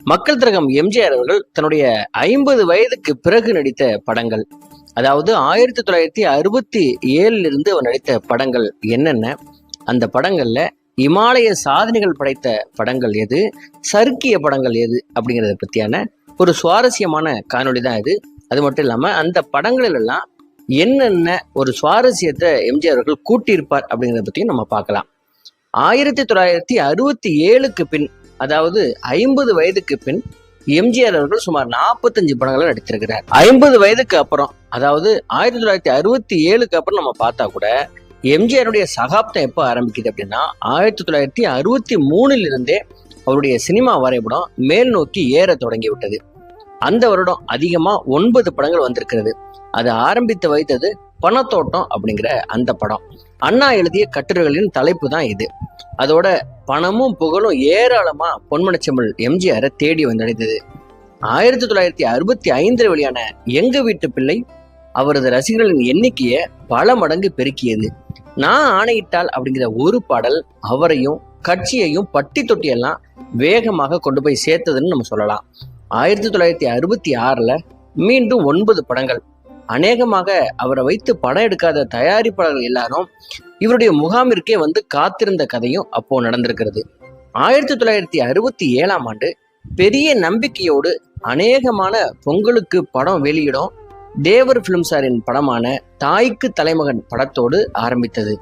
மக்கள் திலகம் எம்ஜிஆர் அவர்கள் தன்னுடைய 50 வயதுக்கு பிறகு நடித்த படங்கள், அதாவது 1967 இருந்து அவர் நடித்த படங்கள் என்னென்ன, அந்த படங்கள்ல இமாலய சாதனைகள் படைத்த படங்கள் எது, சறுக்கிய படங்கள் எது அப்படிங்கிறத பற்றியான ஒரு சுவாரஸ்யமான காணொளி தான் இது. அது மட்டும் இல்லாமல் அந்த படங்களில் எல்லாம் என்னென்ன ஒரு சுவாரஸ்யத்தை எம்ஜிஆர் அவர்கள் கூட்டியிருப்பார் அப்படிங்கிறத பற்றியும் நம்ம பார்க்கலாம். 1967க்கு பின், அதாவது 50 வயதுக்கு பின் எம்ஜிஆர் அவர்கள் சுமார் 45 படங்களை நடித்திருக்கிறார். 50 வயதுக்கு அப்புறம், அதாவது 1967க்கு அப்புறம் நம்ம பார்த்தா கூட எம்ஜிஆருடைய சகாப்தம் எப்போ ஆரம்பிக்குது அப்படின்னா 1963 இருந்தே அவருடைய சினிமா வரைபடம் மேல் நோக்கி ஏற தொடங்கி விட்டது. அந்த வருடம் அதிகமா 9 படங்கள் வந்திருக்கிறது. அது ஆரம்பித்து வைத்தது பணத்தோட்டம் அப்படிங்கிற அந்த படம். அண்ணா எழுதிய கட்டுரைகளின் தலைப்பு தான் இது. அதோட பணமும் புகழும் ஏராளமா பொன்மனச்செம்மல் எம்ஜிஆரை தேடி வந்தடைந்தது. 1965 வெளியான எங்க வீட்டு பிள்ளை அவரது ரசிகர்களின் எண்ணிக்கையை பல மடங்கு பெருக்கியது. நான் ஆணையிட்டால் அப்படிங்கிற ஒரு பாடல் அவரையும் கட்சியையும் பட்டி தொட்டியெல்லாம் வேகமாக கொண்டு போய் சேர்த்ததுன்னு நம்ம சொல்லலாம். 1966 மீண்டும் 9 படங்கள். அநேகமாக அவரை வைத்து படம் எடுக்காத தயாரிப்பாளர்கள் எல்லாரும் இவருடைய முகாமிற்கே வந்து காத்திருந்த கதையும் அப்போ நடந்திருக்கிறது. 1967 பெரிய நம்பிக்கையோடு அநேகமான பொங்கலுக்கு படம் வெளியிடும் தேவர் பிலிம்ஸாரின் படமான தாய்க்கு தலைமகன் படத்தோடு ஆரம்பித்தது.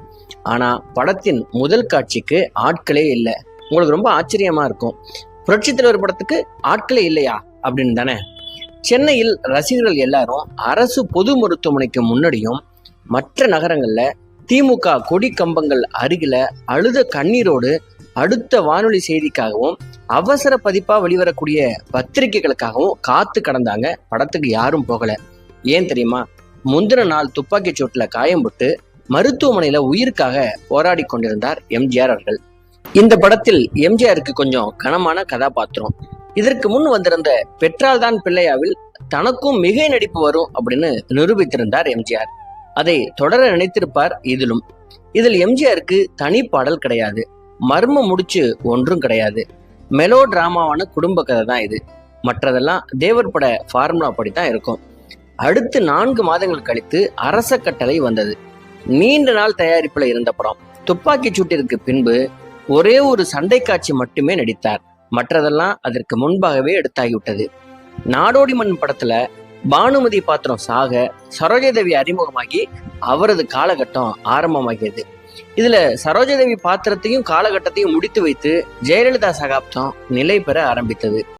ஆனா படத்தின் முதல் காட்சிக்கு ஆட்களே இல்லை. உங்களுக்கு ரொம்ப ஆச்சரியமா இருக்கும், புரட்சி தலைவர் படத்துக்கு ஆட்களே இல்லையா அப்படின்னு தானே. சென்னையில் ரசிகர்கள் எல்லாரும் அரசு பொது மருத்துவமனைக்கு முன்னாடியும் மற்ற நகரங்கள்ல திமுக கொடி கம்பங்கள் அருகில அழுத கண்ணீரோடு அடுத்த வானொலி செய்திக்காகவும் அவசர பதிப்பா வெளிவரக்கூடிய பத்திரிகைகளுக்காகவும் காத்து கடந்தாங்க. படத்துக்கு யாரும் போகல. ஏன் தெரியுமா? முந்தின நாள் துப்பாக்கி சூட்டுல காயம்பட்டு மருத்துவமனையில உயிருக்காக போராடி கொண்டிருந்தார் எம்ஜிஆர் அவர்கள். இந்த படத்தில் எம்ஜிஆருக்கு கொஞ்சம் கனமான கதாபாத்திரம். இதற்கு முன் வந்திருந்த பெற்றால் தான் பிள்ளையாவில் தனக்கும் மிகை நடிப்பு வரும் அப்படின்னு நிரூபித்திருந்தார் எம்ஜிஆர். அதை தொடர நினைத்திருப்பார். இதில் எம்ஜிஆருக்கு தனி பாடல் கிடையாது, மர்ம முடிச்சு ஒன்றும் கிடையாது. மெலோ டிராமாவான குடும்ப கதை தான் இது. மற்றதெல்லாம் தேவர் பட ஃபார்முலா படி தான் இருக்கும். அடுத்து 4 மாதங்கள் கழித்து அரச கட்டளை வந்தது. நீண்ட நாள் தயாரிப்புல இருந்த படம். துப்பாக்கி சூட்டிற்கு பின்பு ஒரே ஒரு சண்டை காட்சி மட்டுமே நடித்தார். மற்றதெல்லாம் அதற்கு முன்பாகவே எடுத்தாகிவிட்டது. நாடோடி மண் படத்துல பானுமதி பாத்திரம் சாக சரோஜாதேவி அறிமுகமாகி அவரது காலகட்டம் ஆரம்பமாகியது. இதுல சரோஜாதேவி பாத்திரத்தையும் காலகட்டத்தையும் முடித்து வைத்து ஜெயலலிதா சகாப்தம் நிலை பெற ஆரம்பித்தது.